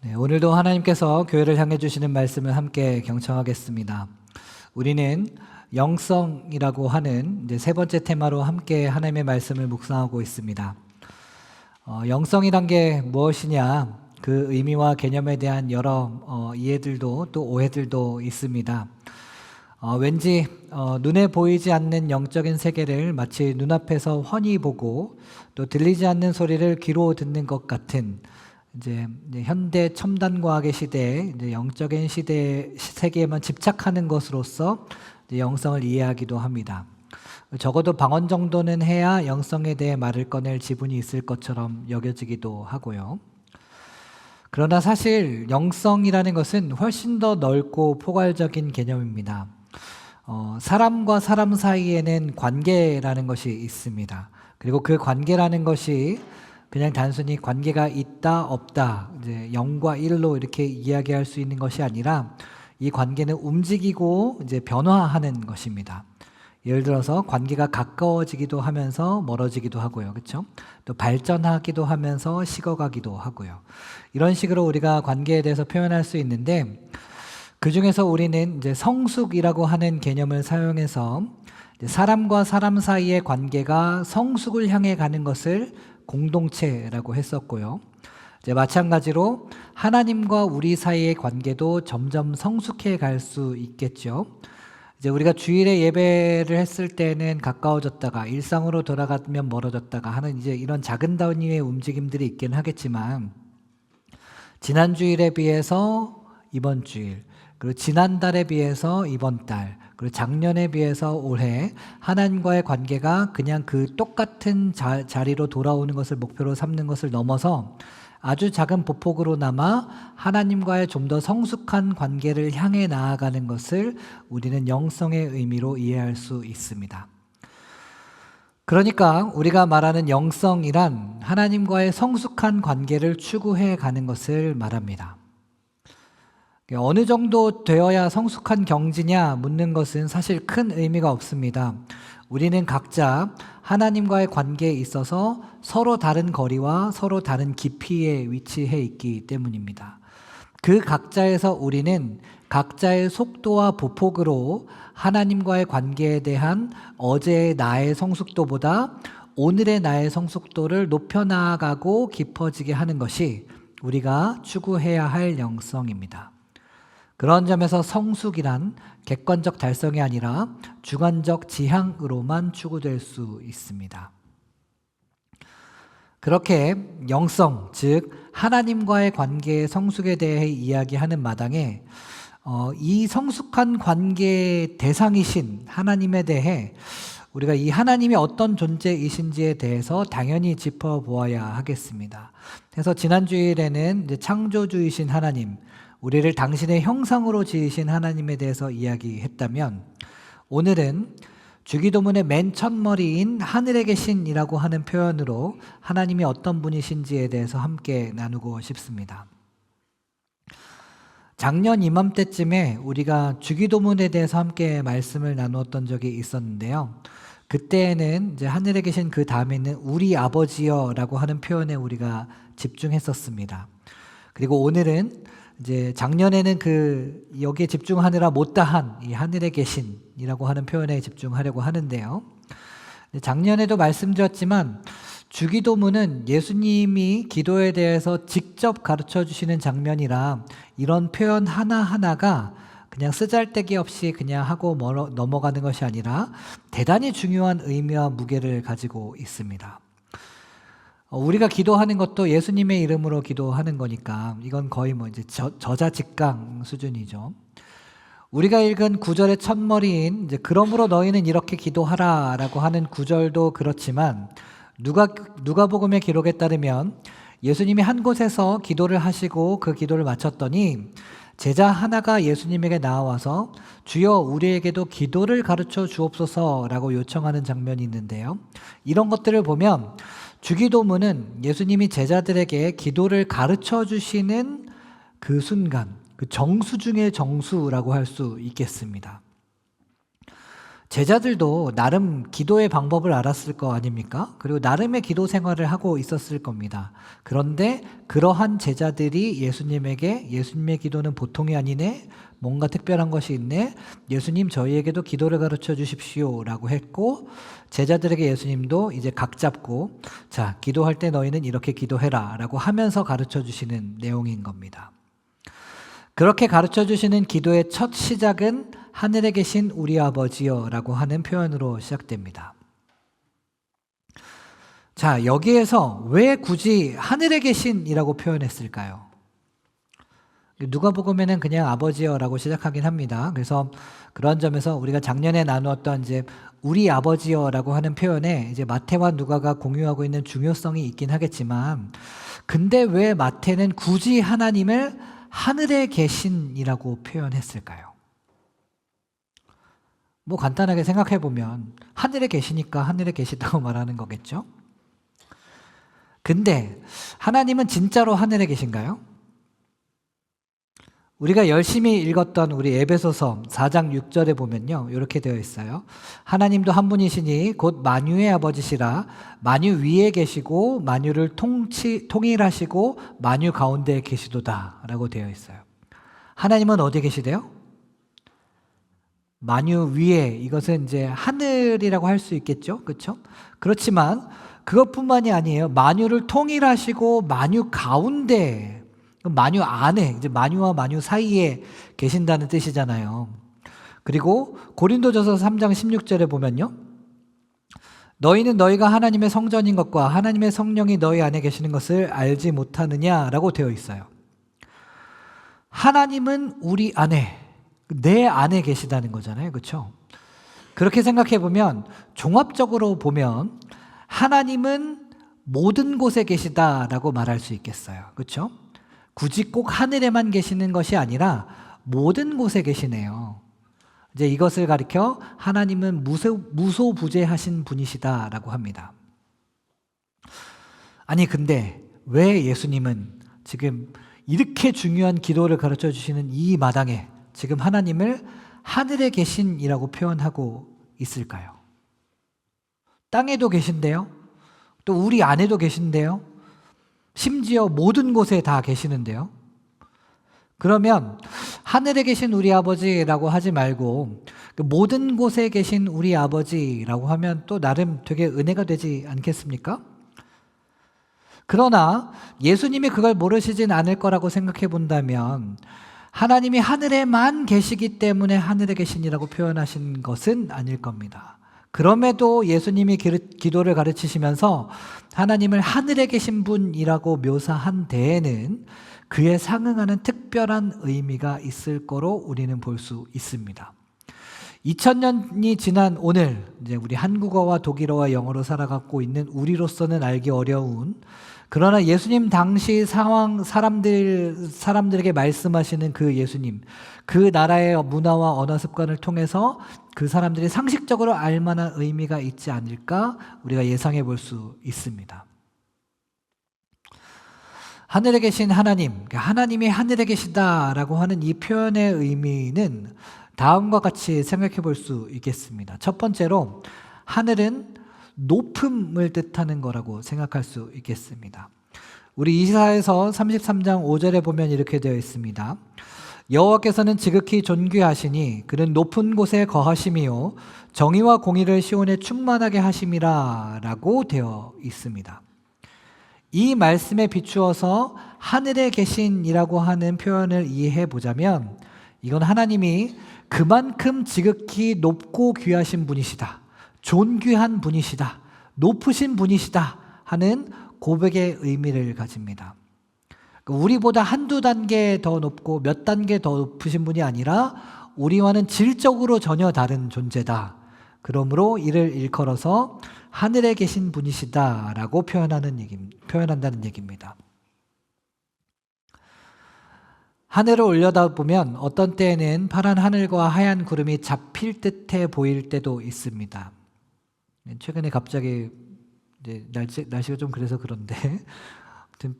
네, 오늘도 하나님께서 교회를 향해 주시는 말씀을 함께 경청하겠습니다. 우리는 영성이라고 하는 이제 세 번째 테마로 함께 하나님의 말씀을 묵상하고 있습니다. 영성이란 게 무엇이냐? 그 의미와 개념에 대한 여러 이해들도 또 오해들도 있습니다. 왠지 눈에 보이지 않는 영적인 세계를 마치 눈앞에서 훤히 보고 또 들리지 않는 소리를 귀로 듣는 것 같은 이제 현대 첨단 과학의 시대에 이제 영적인 세계에만 집착하는 것으로서 이제 영성을 이해하기도 합니다. 적어도 방언 정도는 해야 영성에 대해 말을 꺼낼 지분이 있을 것처럼 여겨지기도 하고요. 그러나 사실 영성이라는 것은 훨씬 더 넓고 포괄적인 개념입니다. 사람과 사람 사이에는 관계라는 것이 있습니다. 그리고 그 관계라는 것이 그냥 단순히 관계가 있다 없다 이제 0과 1로 이렇게 이야기할 수 있는 것이 아니라 이 관계는 움직이고 이제 변화하는 것입니다. 예를 들어서 관계가 가까워지기도 하면서 멀어지기도 하고요. 그렇죠? 또 발전하기도 하면서 식어가기도 하고요. 이런 식으로 우리가 관계에 대해서 표현할 수 있는데 그중에서 우리는 이제 성숙이라고 하는 개념을 사용해서 사람과 사람 사이의 관계가 성숙을 향해 가는 것을 공동체라고 했었고요. 이제 마찬가지로 하나님과 우리 사이의 관계도 점점 성숙해 갈 수 있겠죠. 이제 우리가 주일에 예배를 했을 때는 가까워졌다가 일상으로 돌아가면 멀어졌다가 하는 이제 이런 작은 단위의 움직임들이 있긴 하겠지만 지난 주일에 비해서 이번 주일 그리고 지난달에 비해서 이번 달 그리고 작년에 비해서 올해 하나님과의 관계가 그냥 그 똑같은 자리로 돌아오는 것을 목표로 삼는 것을 넘어서 아주 작은 보폭으로나마 하나님과의 좀 더 성숙한 관계를 향해 나아가는 것을 우리는 영성의 의미로 이해할 수 있습니다. 그러니까 우리가 말하는 영성이란 하나님과의 성숙한 관계를 추구해 가는 것을 말합니다. 어느 정도 되어야 성숙한 경지냐 묻는 것은 사실 큰 의미가 없습니다. 우리는 각자 하나님과의 관계에 있어서 서로 다른 거리와 서로 다른 깊이에 위치해 있기 때문입니다. 그 각자에서 우리는 각자의 속도와 보폭으로 하나님과의 관계에 대한 어제의 나의 성숙도보다 오늘의 나의 성숙도를 높여 나아가고 깊어지게 하는 것이 우리가 추구해야 할 영성입니다. 그런 점에서 성숙이란 객관적 달성이 아니라 주관적 지향으로만 추구될 수 있습니다. 그렇게 영성, 즉 하나님과의 관계의 성숙에 대해 이야기하는 마당에 이 성숙한 관계의 대상이신 하나님에 대해 우리가 이 하나님이 어떤 존재이신지에 대해서 당연히 짚어보아야 하겠습니다. 그래서 지난 주일에는 이제 창조주이신 하나님, 우리를 당신의 형상으로 지으신 하나님에 대해서 이야기했다면 오늘은 주기도문의 맨 첫머리인 하늘에 계신이라고 하는 표현으로 하나님이 어떤 분이신지에 대해서 함께 나누고 싶습니다. 작년 이맘때쯤에 우리가 주기도문에 대해서 함께 말씀을 나누었던 적이 있었는데요. 그때에는 이제 하늘에 계신 그 다음에는 우리 아버지여라고 하는 표현에 우리가 집중했었습니다. 그리고 오늘은 이제 작년에는 여기에 집중하느라 못다한 이 하늘에 계신이라고 하는 표현에 집중하려고 하는데요. 작년에도 말씀드렸지만 주기도문은 예수님이 기도에 대해서 직접 가르쳐 주시는 장면이라 이런 표현 하나하나가 그냥 쓰잘데기 없이 그냥 하고 넘어가는 것이 아니라 대단히 중요한 의미와 무게를 가지고 있습니다. 우리가 기도하는 것도 예수님의 이름으로 기도하는 거니까 이건 거의 뭐 이제 저자직강 수준이죠. 우리가 읽은 구절의 첫머리인 이제 그러므로 너희는 이렇게 기도하라라고 하는 구절도 그렇지만 누가복음의 기록에 따르면 예수님이 한 곳에서 기도를 하시고 그 기도를 마쳤더니 제자 하나가 예수님에게 나와서 주여 우리에게도 기도를 가르쳐 주옵소서라고 요청하는 장면이 있는데요. 이런 것들을 보면 주기도문은 예수님이 제자들에게 기도를 가르쳐 주시는 그 순간, 그 정수 중의 정수라고 할 수 있겠습니다. 제자들도 나름 기도의 방법을 알았을 거 아닙니까? 그리고 나름의 기도 생활을 하고 있었을 겁니다. 그런데 그러한 제자들이 예수님에게 예수님의 기도는 보통이 아니네, 뭔가 특별한 것이 있네, 예수님 저희에게도 기도를 가르쳐 주십시오 라고 했고, 제자들에게 예수님도 이제 각 잡고 자, 기도할 때 너희는 이렇게 기도해라 라고 하면서 가르쳐 주시는 내용인 겁니다. 그렇게 가르쳐 주시는 기도의 첫 시작은 하늘에 계신 우리 아버지여 라고 하는 표현으로 시작됩니다. 자, 여기에서 왜 굳이 하늘에 계신이라고 표현했을까요? 누가복음에는 그냥 아버지여 라고 시작하긴 합니다. 그래서 그런 점에서 우리가 작년에 나누었던 이제 우리 아버지여 라고 하는 표현에 이제 마태와 누가가 공유하고 있는 중요성이 있긴 하겠지만, 근데 왜 마태는 굳이 하나님을 하늘에 계신이라고 표현했을까요? 뭐 간단하게 생각해 보면 하늘에 계시니까 하늘에 계시다고 말하는 거겠죠? 근데 하나님은 진짜로 하늘에 계신가요? 우리가 열심히 읽었던 우리 에베소서 4장 6절에 보면요, 이렇게 되어 있어요. 하나님도 한 분이시니 곧 만유의 아버지시라. 만유 위에 계시고 만유를 통일하시고 만유 가운데에 계시도다 라고 되어 있어요. 하나님은 어디에 계시대요? 만유 위에, 이것은 이제 하늘이라고 할 수 있겠죠, 그렇죠? 그렇지만 그것뿐만이 아니에요. 만유를 통일하시고 만유 가운데, 만유 안에, 이제 만유와 만유 사이에 계신다는 뜻이잖아요. 그리고 고린도전서 3장 16절에 보면요, 너희는 너희가 하나님의 성전인 것과 하나님의 성령이 너희 안에 계시는 것을 알지 못하느냐라고 되어 있어요. 하나님은 우리 안에, 내 안에 계시다는 거잖아요, 그렇죠? 그렇게 생각해 보면, 종합적으로 보면 하나님은 모든 곳에 계시다라고 말할 수 있겠어요, 그렇죠? 굳이 꼭 하늘에만 계시는 것이 아니라 모든 곳에 계시네요. 이제 이것을 가리켜 하나님은 무소부재하신 분이시다라고 합니다. 아니, 근데 왜 예수님은 지금 이렇게 중요한 기도를 가르쳐 주시는 이 마당에 지금 하나님을 하늘에 계신이라고 표현하고 있을까요? 땅에도 계신데요, 또 우리 안에도 계신데요, 심지어 모든 곳에 다 계시는데요. 그러면 하늘에 계신 우리 아버지라고 하지 말고 모든 곳에 계신 우리 아버지라고 하면 또 나름 되게 은혜가 되지 않겠습니까? 그러나 예수님이 그걸 모르시진 않을 거라고 생각해 본다면, 하나님이 하늘에만 계시기 때문에 하늘에 계신이라고 표현하신 것은 아닐 겁니다. 그럼에도 예수님이 기도를 가르치시면서 하나님을 하늘에 계신 분이라고 묘사한 데에는 그에 상응하는 특별한 의미가 있을 거로 우리는 볼 수 있습니다. 2000년이 지난 오늘, 이제 우리 한국어와 독일어와 영어로 살아가고 있는 우리로서는 알기 어려운, 그러나 예수님 당시 상황, 사람들에게 말씀하시는 그 예수님, 그 나라의 문화와 언어 습관을 통해서 그 사람들이 상식적으로 알만한 의미가 있지 않을까 우리가 예상해 볼 수 있습니다. 하늘에 계신 하나님, 하나님이 하늘에 계시다라고 하는 이 표현의 의미는 다음과 같이 생각해 볼 수 있겠습니다. 첫 번째로, 하늘은 높음을 뜻하는 거라고 생각할 수 있겠습니다. 우리 이사야서 33장 5절에 보면 이렇게 되어 있습니다. 여호와께서는 지극히 존귀하시니 그는 높은 곳에 거하심이요 정의와 공의를 시온에 충만하게 하심이라 라고 되어 있습니다. 이 말씀에 비추어서 하늘에 계신이라고 하는 표현을 이해해 보자면, 이건 하나님이 그만큼 지극히 높고 귀하신 분이시다, 존귀한 분이시다, 높으신 분이시다 하는 고백의 의미를 가집니다. 우리보다 한두 단계 더 높고 몇 단계 더 높으신 분이 아니라 우리와는 질적으로 전혀 다른 존재다. 그러므로 이를 일컬어서 하늘에 계신 분이시다라고 표현한다는 얘기입니다. 하늘을 올려다보면 어떤 때에는 파란 하늘과 하얀 구름이 잡힐 듯해 보일 때도 있습니다. 최근에 갑자기 이제 날씨가 좀 그래서 그런데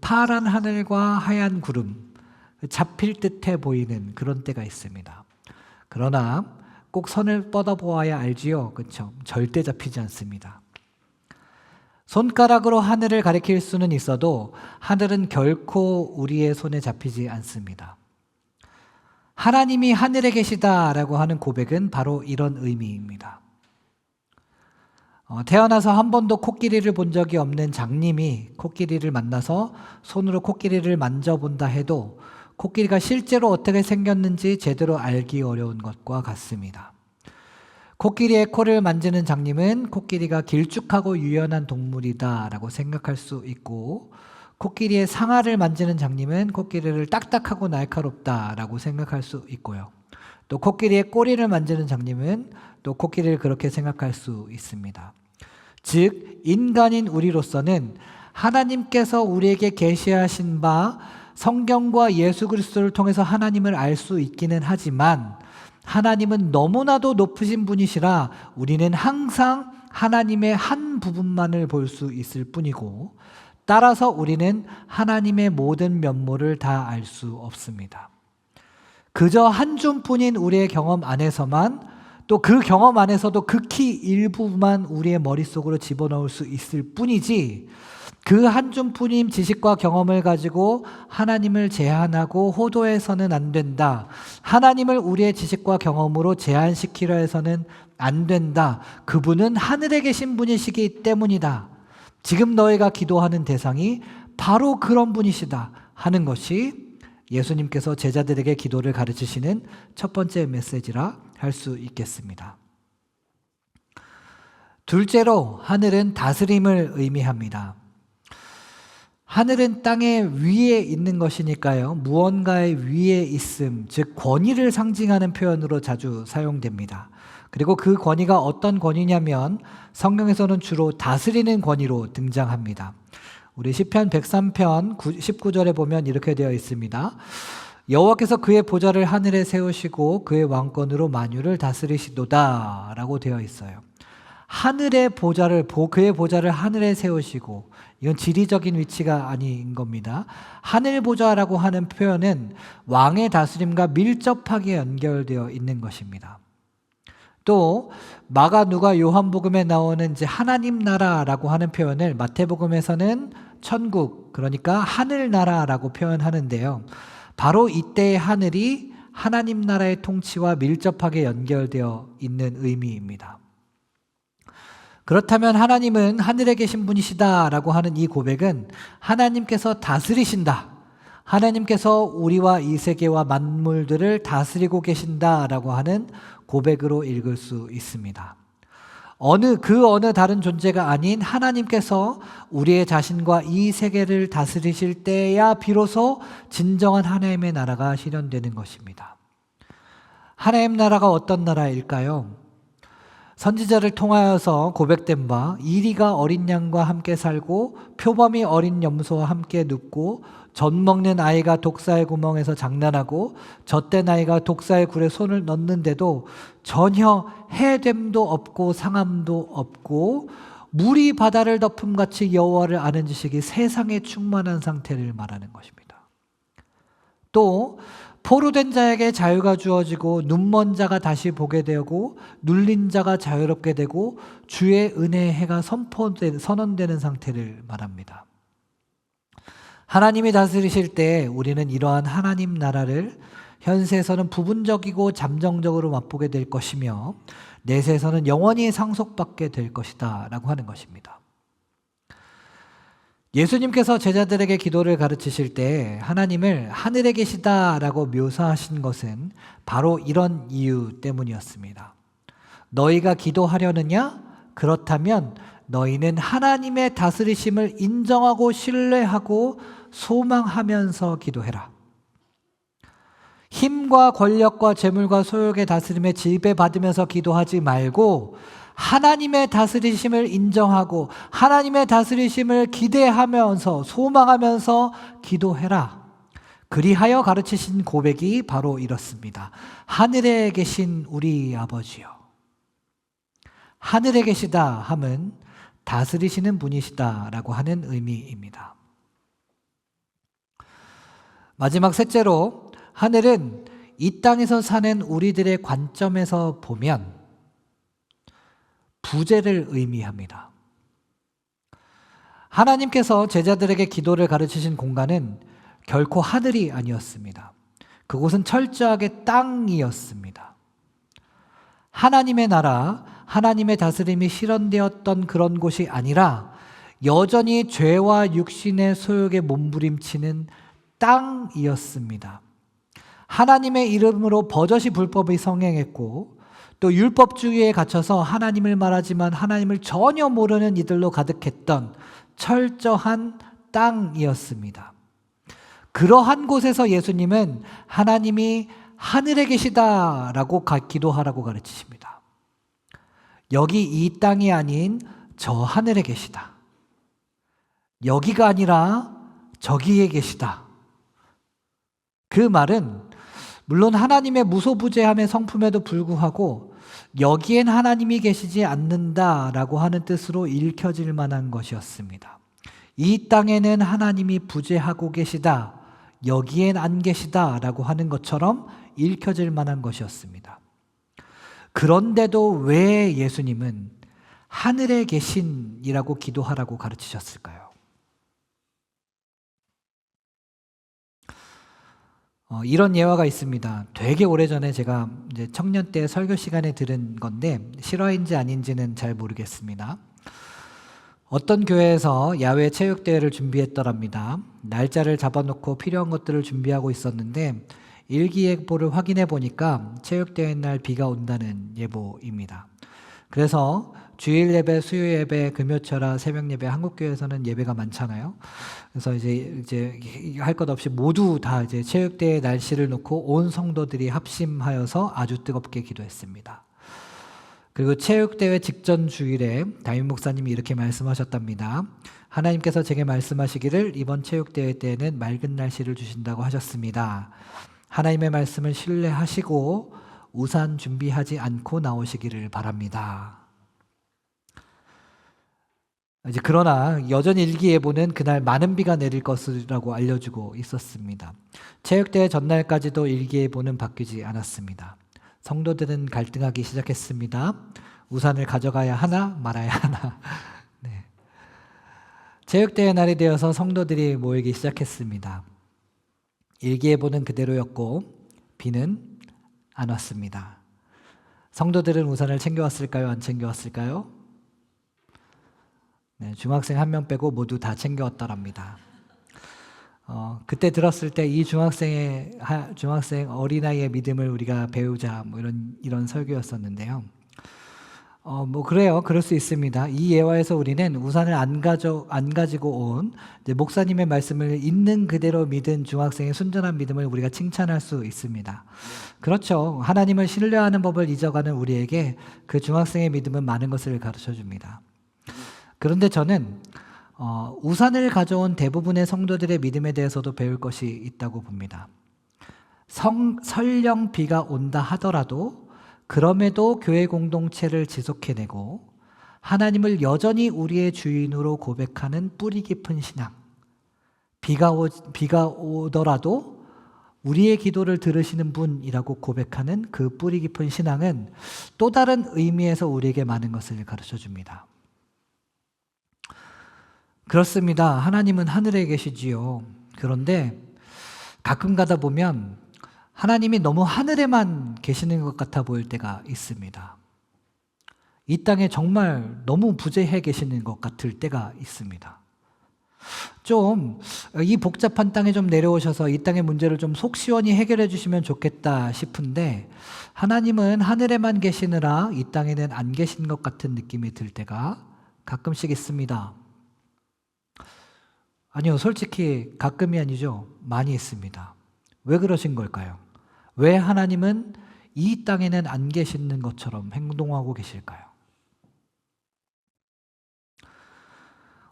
파란 하늘과 하얀 구름, 잡힐 듯해 보이는 그런 때가 있습니다. 그러나 꼭 선을 뻗어보아야 알지요. 그렇죠? 절대 잡히지 않습니다. 손가락으로 하늘을 가리킬 수는 있어도 하늘은 결코 우리의 손에 잡히지 않습니다. 하나님이 하늘에 계시다라고 하는 고백은 바로 이런 의미입니다. 태어나서 한 번도 코끼리를 본 적이 없는 장님이 코끼리를 만나서 손으로 코끼리를 만져본다 해도 코끼리가 실제로 어떻게 생겼는지 제대로 알기 어려운 것과 같습니다. 코끼리의 코를 만지는 장님은 코끼리가 길쭉하고 유연한 동물이다라고 생각할 수 있고, 코끼리의 상아를 만지는 장님은 코끼리를 딱딱하고 날카롭다라고 생각할 수 있고요. 또 코끼리의 꼬리를 만지는 장님은 또 코끼리를 그렇게 생각할 수 있습니다. 즉 인간인 우리로서는 하나님께서 우리에게 계시하신 바 성경과 예수 그리스도를 통해서 하나님을 알 수 있기는 하지만, 하나님은 너무나도 높으신 분이시라 우리는 항상 하나님의 한 부분만을 볼 수 있을 뿐이고, 따라서 우리는 하나님의 모든 면모를 다 알 수 없습니다. 그저 한 줌뿐인 우리의 경험 안에서만, 또 그 경험 안에서도 극히 일부만 우리의 머릿속으로 집어넣을 수 있을 뿐이지, 그 한 줌뿐인 지식과 경험을 가지고 하나님을 제한하고 호도해서는 안 된다. 하나님을 우리의 지식과 경험으로 제한시키려 해서는 안 된다. 그분은 하늘에 계신 분이시기 때문이다. 지금 너희가 기도하는 대상이 바로 그런 분이시다 하는 것이 예수님께서 제자들에게 기도를 가르치시는 첫 번째 메시지라 할 수 있겠습니다. 둘째로 하늘은 다스림을 의미합니다. 하늘은 땅의 위에 있는 것이니까요, 무언가의 위에 있음, 즉 권위를 상징하는 표현으로 자주 사용됩니다. 그리고 그 권위가 어떤 권위냐면 성경에서는 주로 다스리는 권위로 등장합니다. 우리 시편 103편 19절에 보면 이렇게 되어 있습니다. 여호와께서 그의 보좌를 하늘에 세우시고 그의 왕권으로 만유를 다스리시도다 라고 되어 있어요. 하늘의 보좌를, 그의 보좌를 하늘에 세우시고, 이건 지리적인 위치가 아닌 겁니다. 하늘 보좌라고 하는 표현은 왕의 다스림과 밀접하게 연결되어 있는 것입니다. 또 마가, 누가, 요한복음에 나오는 이제 하나님 나라라고 하는 표현을 마태복음에서는 천국, 그러니까 하늘나라라고 표현하는데요. 바로 이때의 하늘이 하나님 나라의 통치와 밀접하게 연결되어 있는 의미입니다. 그렇다면 하나님은 하늘에 계신 분이시다라고 하는 이 고백은 하나님께서 다스리신다, 하나님께서 우리와 이 세계와 만물들을 다스리고 계신다라고 하는 고백으로 읽을 수 있습니다. 어느 다른 존재가 아닌 하나님께서 우리의 자신과 이 세계를 다스리실 때야 비로소 진정한 하나님의 나라가 실현되는 것입니다. 하나님 나라가 어떤 나라일까요? 선지자를 통하여서 고백된 바, 이리가 어린 양과 함께 살고 표범이 어린 염소와 함께 눕고 젖 먹는 아이가 독사의 구멍에서 장난하고 젖된 아이가 독사의 굴에 손을 넣는데도 전혀 해됨도 없고 상함도 없고 물이 바다를 덮음같이 여호와를 아는 지식이 세상에 충만한 상태를 말하는 것입니다. 또 포로된 자에게 자유가 주어지고 눈먼 자가 다시 보게 되고 눌린 자가 자유롭게 되고 주의 은혜의 해가 선언되는 상태를 말합니다. 하나님이 다스리실 때 우리는 이러한 하나님 나라를 현세에서는 부분적이고 잠정적으로 맛보게 될 것이며 내세에서는 영원히 상속받게 될 것이다 라고 하는 것입니다. 예수님께서 제자들에게 기도를 가르치실 때 하나님을 하늘에 계시다라고 묘사하신 것은 바로 이런 이유 때문이었습니다. 너희가 기도하려느냐? 그렇다면 너희는 하나님의 다스리심을 인정하고 신뢰하고 소망하면서 기도해라. 힘과 권력과 재물과 소욕의 다스림에 지배받으면서 기도하지 말고 하나님의 다스리심을 인정하고 하나님의 다스리심을 기대하면서 소망하면서 기도해라. 그리하여 가르치신 고백이 바로 이렇습니다. 하늘에 계신 우리 아버지요. 하늘에 계시다 함은 다스리시는 분이시다라고 하는 의미입니다. 마지막 셋째로 하늘은 이 땅에서 사는 우리들의 관점에서 보면 부재를 의미합니다. 하나님께서 제자들에게 기도를 가르치신 공간은 결코 하늘이 아니었습니다. 그곳은 철저하게 땅이었습니다. 하나님의 나라, 하나님의 다스림이 실현되었던 그런 곳이 아니라 여전히 죄와 육신의 소욕에 몸부림치는 땅이었습니다. 하나님의 이름으로 버젓이 불법을 성행했고 또 율법주의에 갇혀서 하나님을 말하지만 하나님을 전혀 모르는 이들로 가득했던 철저한 땅이었습니다. 그러한 곳에서 예수님은 하나님이 하늘에 계시다라고 기도하라고 가르치십니다. 여기 이 땅이 아닌 저 하늘에 계시다. 여기가 아니라 저기에 계시다. 그 말은 물론 하나님의 무소부재함의 성품에도 불구하고 여기엔 하나님이 계시지 않는다라고 하는 뜻으로 읽혀질 만한 것이었습니다. 이 땅에는 하나님이 부재하고 계시다, 여기엔 안 계시다라고 하는 것처럼 읽혀질 만한 것이었습니다. 그런데도 왜 예수님은 하늘에 계신이라고 기도하라고 가르치셨을까요? 이런 예화가 있습니다. 되게 오래전에 제가 이제 청년 때 설교 시간에 들은 건데 실화인지 아닌지는 잘 모르겠습니다. 어떤 교회에서 야외 체육대회를 준비했더랍니다. 날짜를 잡아놓고 필요한 것들을 준비하고 있었는데 일기예보를 확인해 보니까 체육대회 날 비가 온다는 예보입니다. 그래서 주일 예배, 수요 예배, 금요철화, 새벽 예배, 한국교회에서는 예배가 많잖아요. 그래서 이제 할 것 없이 모두 다 이제 체육대회 날씨를 놓고 온 성도들이 합심하여서 아주 뜨겁게 기도했습니다. 그리고 체육대회 직전 주일에 담임 목사님이 이렇게 말씀하셨답니다. 하나님께서 제게 말씀하시기를 이번 체육대회 때에는 맑은 날씨를 주신다고 하셨습니다. 하나님의 말씀을 신뢰하시고 우산 준비하지 않고 나오시기를 바랍니다. 이제 그러나 여전히 일기예보는 그날 많은 비가 내릴 것이라고 알려주고 있었습니다. 체육대회 전날까지도 일기예보는 바뀌지 않았습니다. 성도들은 갈등하기 시작했습니다. 우산을 가져가야 하나 말아야 하나. 네. 체육대회 날이 되어서 성도들이 모이기 시작했습니다. 일기예보는 그대로였고 비는 안 왔습니다. 성도들은 우산을 챙겨왔을까요? 안 챙겨왔을까요? 네, 중학생 한 명 빼고 모두 다 챙겨왔더랍니다. 그때 들었을 때 이 중학생 어린아이의 믿음을 우리가 배우자 뭐 이런 설교였었는데요. 뭐 그래요. 그럴 수 있습니다. 이 예화에서 우리는 우산을 안 가지고 온 이제 목사님의 말씀을 있는 그대로 믿은 중학생의 순전한 믿음을 우리가 칭찬할 수 있습니다. 그렇죠. 하나님을 신뢰하는 법을 잊어가는 우리에게 그 중학생의 믿음은 많은 것을 가르쳐 줍니다. 그런데 저는 우산을 가져온 대부분의 성도들의 믿음에 대해서도 배울 것이 있다고 봅니다. 설령 비가 온다 하더라도 그럼에도 교회 공동체를 지속해내고 하나님을 여전히 우리의 주인으로 고백하는 뿌리 깊은 신앙. 비가 오더라도 우리의 기도를 들으시는 분이라고 고백하는 그 뿌리 깊은 신앙은 또 다른 의미에서 우리에게 많은 것을 가르쳐 줍니다. 그렇습니다. 하나님은 하늘에 계시지요. 그런데 가끔 가다 보면 하나님이 너무 하늘에만 계시는 것 같아 보일 때가 있습니다. 이 땅에 정말 너무 부재해 계시는 것 같을 때가 있습니다. 좀 이 복잡한 땅에 좀 내려오셔서 이 땅의 문제를 좀 속 시원히 해결해 주시면 좋겠다 싶은데 하나님은 하늘에만 계시느라 이 땅에는 안 계신 것 같은 느낌이 들 때가 가끔씩 있습니다. 아니요, 솔직히 가끔이 아니죠. 많이 있습니다. 왜 그러신 걸까요? 왜 하나님은 이 땅에는 안 계시는 것처럼 행동하고 계실까요?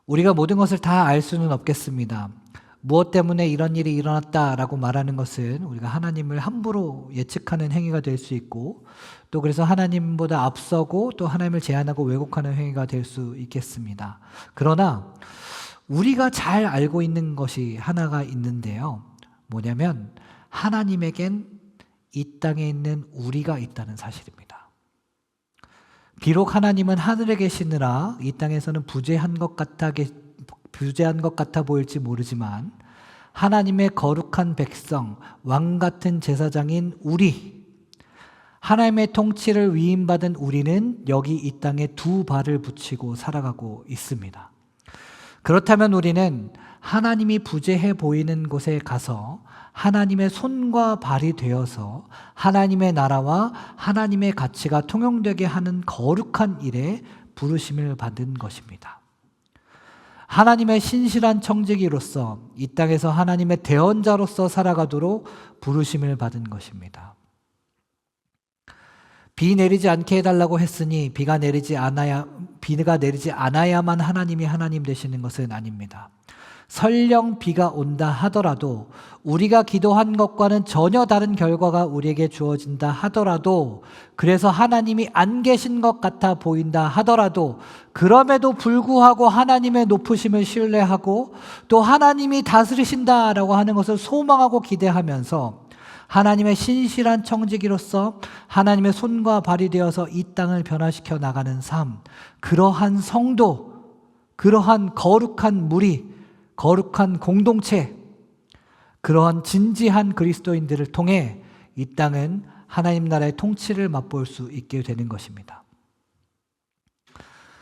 우리가 모든 것을 다 알 수는 없겠습니다. 무엇 때문에 이런 일이 일어났다라고 말하는 것은 우리가 하나님을 함부로 예측하는 행위가 될 수 있고 또 그래서 하나님보다 앞서고 또 하나님을 제한하고 왜곡하는 행위가 될 수 있겠습니다. 그러나 우리가 잘 알고 있는 것이 하나가 있는데요. 뭐냐면 하나님에겐 이 땅에 있는 우리가 있다는 사실입니다. 비록 하나님은 하늘에 계시느라 이 땅에서는 부재한 것 같아 보일지 모르지만 하나님의 거룩한 백성, 왕 같은 제사장인 우리, 하나님의 통치를 위임받은 우리는 여기 이 땅에 두 발을 붙이고 살아가고 있습니다. 그렇다면 우리는 하나님이 부재해 보이는 곳에 가서 하나님의 손과 발이 되어서 하나님의 나라와 하나님의 가치가 통용되게 하는 거룩한 일에 부르심을 받은 것입니다. 하나님의 신실한 청지기로서 이 땅에서 하나님의 대언자로서 살아가도록 부르심을 받은 것입니다. 비 내리지 않게 해달라고 했으니 비가 내리지 않아야만 하나님이 하나님 되시는 것은 아닙니다. 설령 비가 온다 하더라도 우리가 기도한 것과는 전혀 다른 결과가 우리에게 주어진다 하더라도, 그래서 하나님이 안 계신 것 같아 보인다 하더라도, 그럼에도 불구하고 하나님의 높으심을 신뢰하고 또 하나님이 다스리신다라고 하는 것을 소망하고 기대하면서 하나님의 신실한 청지기로서 하나님의 손과 발이 되어서 이 땅을 변화시켜 나가는 삶, 그러한 성도, 그러한 거룩한 무리, 거룩한 공동체, 그러한 진지한 그리스도인들을 통해 이 땅은 하나님 나라의 통치를 맛볼 수 있게 되는 것입니다.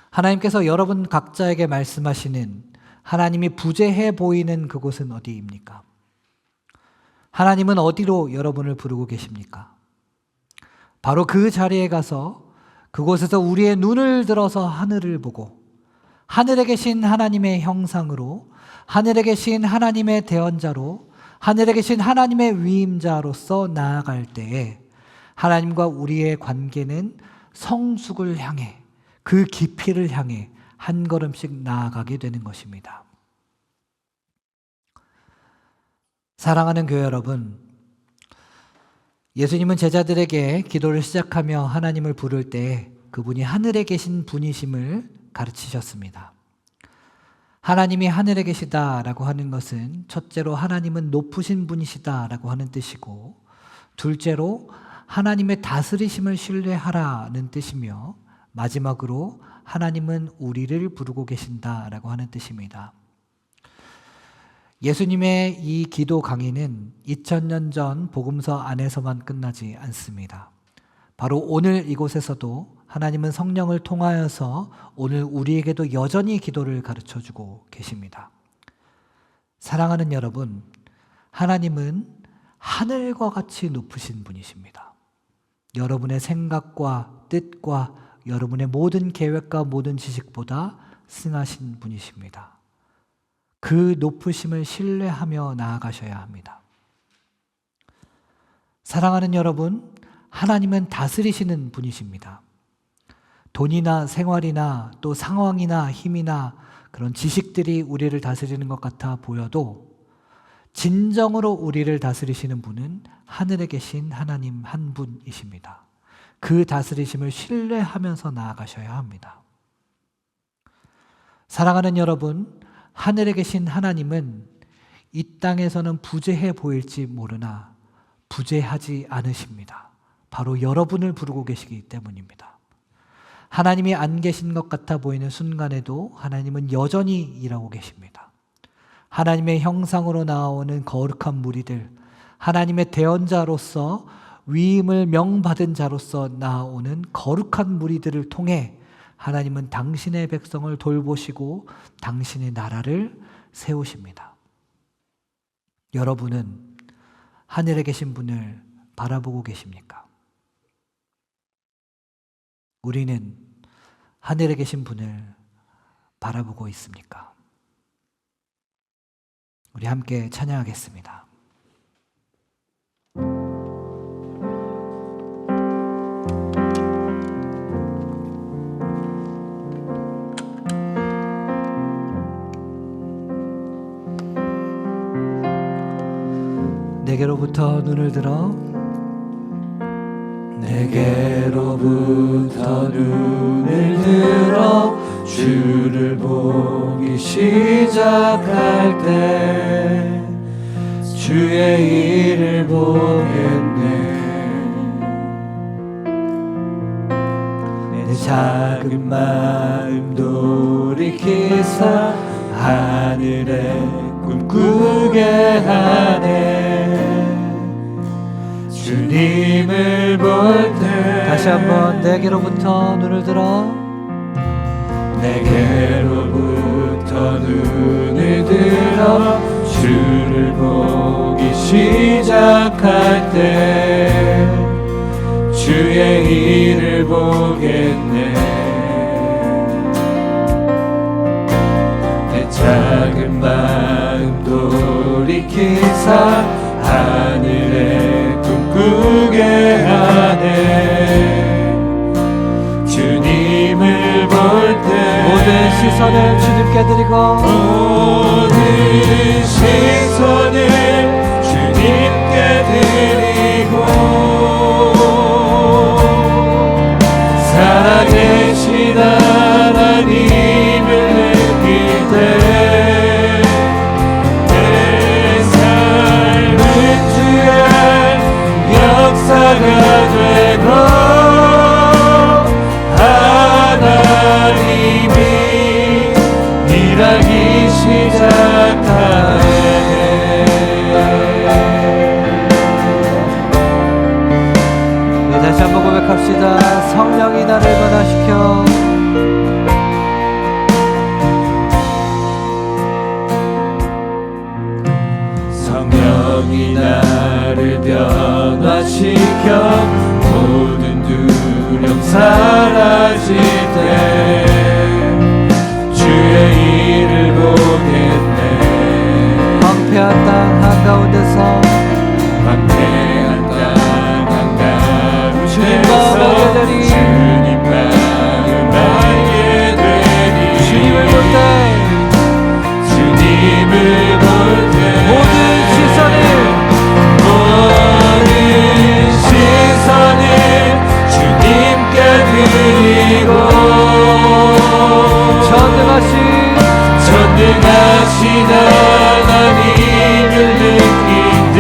하나님께서 여러분 각자에게 말씀하시는 하나님이 부재해 보이는 그곳은 어디입니까? 하나님은 어디로 여러분을 부르고 계십니까? 바로 그 자리에 가서 그곳에서 우리의 눈을 들어서 하늘을 보고 하늘에 계신 하나님의 형상으로, 하늘에 계신 하나님의 대언자로, 하늘에 계신 하나님의 위임자로서 나아갈 때에 하나님과 우리의 관계는 성숙을 향해, 그 깊이를 향해 한 걸음씩 나아가게 되는 것입니다. 사랑하는 교회 여러분, 예수님은 제자들에게 기도를 시작하며 하나님을 부를 때 그분이 하늘에 계신 분이심을 가르치셨습니다. 하나님이 하늘에 계시다라고 하는 것은 첫째로 하나님은 높으신 분이시다라고 하는 뜻이고, 둘째로 하나님의 다스리심을 신뢰하라는 뜻이며, 마지막으로 하나님은 우리를 부르고 계신다라고 하는 뜻입니다. 예수님의 이 기도 강의는 2000년 전 복음서 안에서만 끝나지 않습니다. 바로 오늘 이곳에서도 하나님은 성령을 통하여서 오늘 우리에게도 여전히 기도를 가르쳐주고 계십니다. 사랑하는 여러분, 하나님은 하늘과 같이 높으신 분이십니다. 여러분의 생각과 뜻과 여러분의 모든 계획과 모든 지식보다 승하신 분이십니다. 그 높으심을 신뢰하며 나아가셔야 합니다. 사랑하는 여러분, 하나님은 다스리시는 분이십니다. 돈이나 생활이나 또 상황이나 힘이나 그런 지식들이 우리를 다스리는 것 같아 보여도 진정으로 우리를 다스리시는 분은 하늘에 계신 하나님 한 분이십니다. 그 다스리심을 신뢰하면서 나아가셔야 합니다. 사랑하는 여러분, 하늘에 계신 하나님은 이 땅에서는 부재해 보일지 모르나 부재하지 않으십니다. 바로 여러분을 부르고 계시기 때문입니다. 하나님이 안 계신 것 같아 보이는 순간에도 하나님은 여전히 일하고 계십니다. 하나님의 형상으로 나오는 거룩한 무리들, 하나님의 대언자로서 위임을 명받은 자로서 나오는 거룩한 무리들을 통해 하나님은 당신의 백성을 돌보시고 당신의 나라를 세우십니다. 여러분은 하늘에 계신 분을 바라보고 계십니까? 우리는 하늘에 계신 분을 바라보고 있습니까? 우리 함께 찬양하겠습니다. 내게로부터 눈을 들어 내게로부터 눈을 들어 주를 보기 시작할 때 주의 일을 보겠네. 작은 마음 돌이키사 하늘에 꿈꾸게 하네. 주님을 볼 때 다시 한번 내게로부터 눈을 들어 내게로부터 눈을 들어 주를 보기 시작할 때 주의 일을 보겠네. 내 작은 마음 돌이키사 하늘에 꿈꾸게 하네. 주님을 볼 때 모든 시선을 주님께 드리고 모든 시선을 주님께 드리고 살아계신 하나님을 느낄 때 내 삶은 주의 역사가 되고 하나님이 일하기 시작하네. 네, 다시 한번 고백합시다. 성령이 나를 변화시켜 성령이 나를 변화시켜 모든 두려움 사라질 때 주의 일을 보겠네. 황폐한 땅 한가운데서 황폐한 땅 주님 마음 알게 한가운데서 되리. 주님 마음 알게 되리. 주님을 볼 때 주님을 볼 때 모든 시선을 주님께 드리고 전능하신 하나님을 느낄 때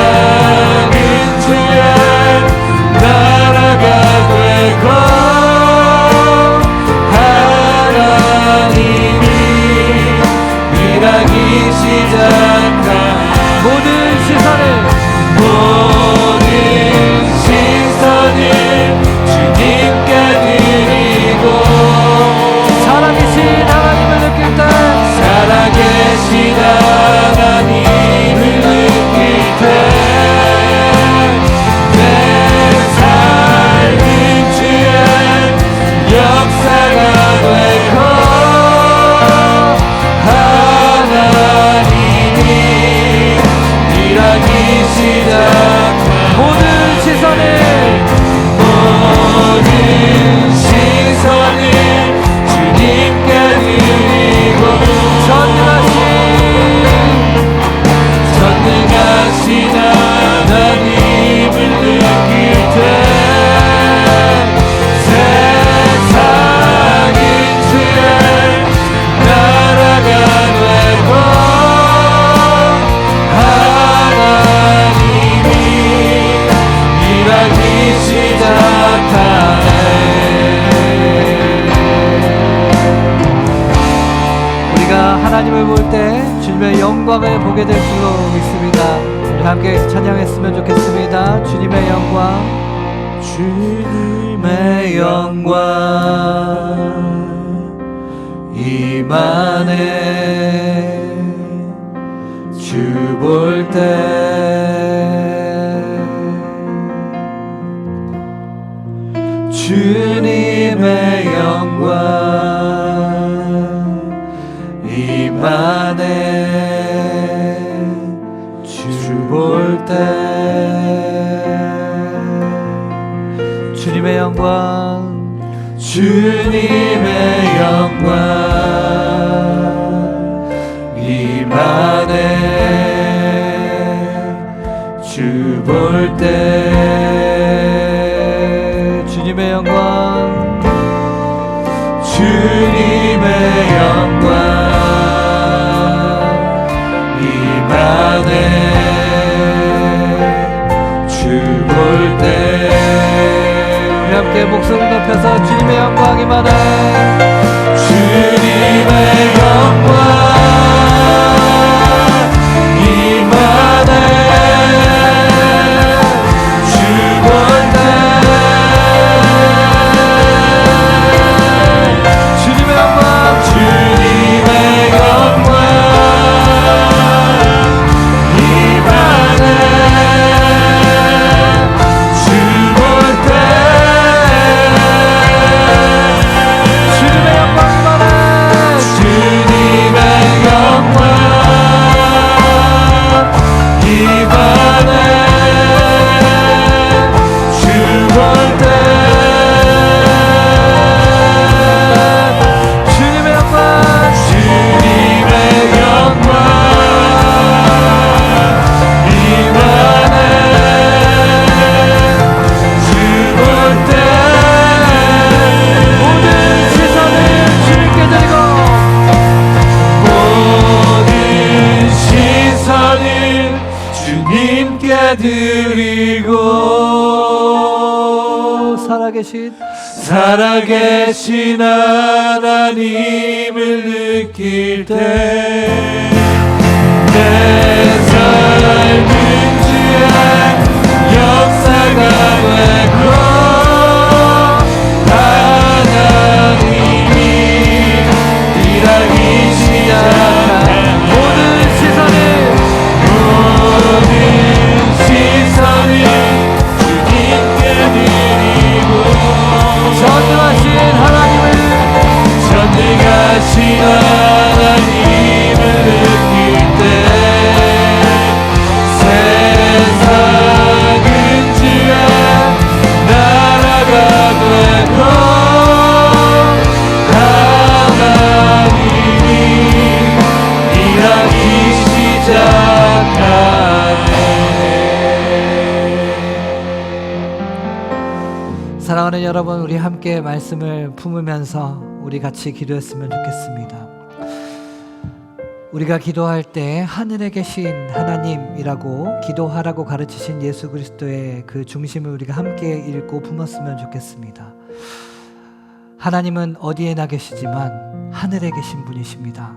세상은 주의 나라가 되고 하나님이 일하기 시작한 모든 시선을 주님께 드리고 살아계신 하나님을 느낄 때 살아계신 하나님을 느낄 때 내 삶은 주의 역사가 되고 하나님이 일하기 시작한 모든 시선을 주님께 드리고 전능하신 하나님을 느낄 때 세상은 주의 나라가 되고 하나님이 일하기 시작하네. 우리가 하나님을 볼 때 주님의 영광을 보게 될 줄로 믿습니다. 우리 함께 찬양했으면 좋겠습니다. 주님의 영광 주님의 영광 임하네. 주 볼 때 주님의 영광 임하네. 주 볼 때 주님의 영광 주님의 영광 임하네. 주 볼 때 주님의 영광 주님의 영광 임하네. 주 볼 때 함께 목소리 높여서 주님의 영광 임하네. 주님의 영광 임하네. 주 볼 때 주님의 영광 주님의 영광 임하네. 주 볼 때 주님의 영광 임하네. 주님의 영광 임하네. 주 볼 때 주님의 영광 주님의 영광 임하네. 주 볼 때 모든 시선을 주님께 드리고 모든 시선을 주님께 드리고 살아계신 하나님을 느낄 때 내 삶은 주의 역사가 되고 하나님이 일하기 시작한 모든 시선을 주님께 드리고 전능하신 하나님을 전능하신 하나님을 느낄 때 세상은 주의 나라가 되고 하나님이 일하기 시작하네. 사랑하는 여러분, 우리 함께 말씀을 품으면서 우리 같이 기도했으면 좋겠습니다. 우리가 기도할 때 하늘에 계신 하나님이라고 기도하라고 가르치신 예수 그리스도의 그 중심을 우리가 함께 읽고 품었으면 좋겠습니다. 하나님은 어디에나 계시지만 하늘에 계신 분이십니다.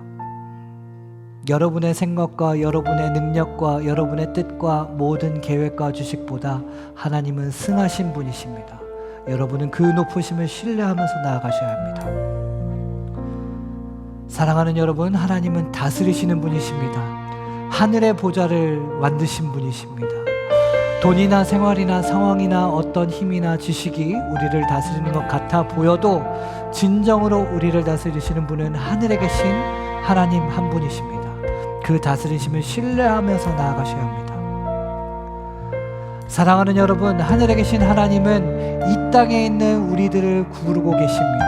여러분의 생각과 여러분의 능력과 여러분의 뜻과 모든 계획과 주식보다 하나님은 승하신 분이십니다. 여러분은 그 높으심을 신뢰하면서 나아가셔야 합니다. 사랑하는 여러분, 하나님은 다스리시는 분이십니다. 하늘의 보좌를 만드신 분이십니다. 돈이나 생활이나 상황이나 어떤 힘이나 지식이 우리를 다스리는 것 같아 보여도 진정으로 우리를 다스리시는 분은 하늘에 계신 하나님 한 분이십니다. 그 다스리심을 신뢰하면서 나아가셔야 합니다. 사랑하는 여러분, 하늘에 계신 하나님은 이 땅에 있는 우리들을 구르고 계십니다.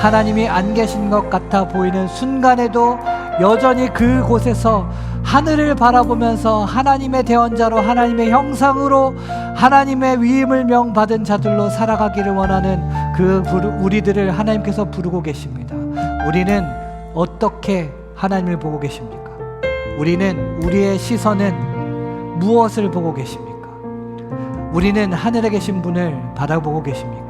하나님이 안 계신 것 같아 보이는 순간에도 여전히 그곳에서 하늘을 바라보면서 하나님의 대언자로 하나님의 형상으로 하나님의 위임을 명받은 자들로 살아가기를 원하는 그 우리들을 하나님께서 부르고 계십니다. 우리는 어떻게 하나님을 보고 계십니까? 우리는 우리의 시선은 무엇을 보고 계십니까? 우리는 하늘에 계신 분을 바라보고 계십니까?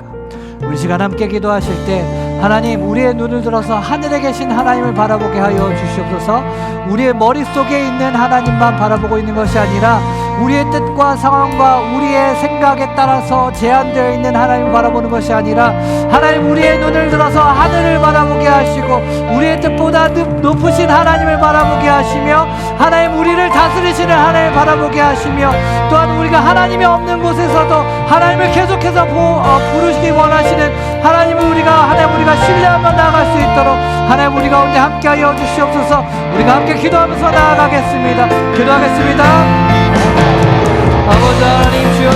우리 시간 함께 기도하실 때 하나님, 우리의 눈을 들어서 하늘에 계신 하나님을 바라보게 하여 주시옵소서. 우리의 머릿속에 있는 하나님만 바라보고 있는 것이 아니라 우리의 뜻과 상황과 우리의 생각에 따라서 제한되어 있는 하나님을 바라보는 것이 아니라 하나님, 우리의 눈을 들어서 하늘을 바라보게 하시고 우리의 뜻보다 높으신 하나님을 바라보게 하시며 하나님, 우리를 다스리시는 하나님을 바라보게 하시며 또한 우리가 하나님이 없는 곳에서도 하나님을 계속해서 부르시기 원하시는 하나님을 우리가 신뢰하며 나아갈 수 있도록 하나님, 우리 가운데 함께하여 주시옵소서. 우리가 함께 기도하면서 나아가겠습니다. 기도하겠습니다. 아버지 하나님, 주여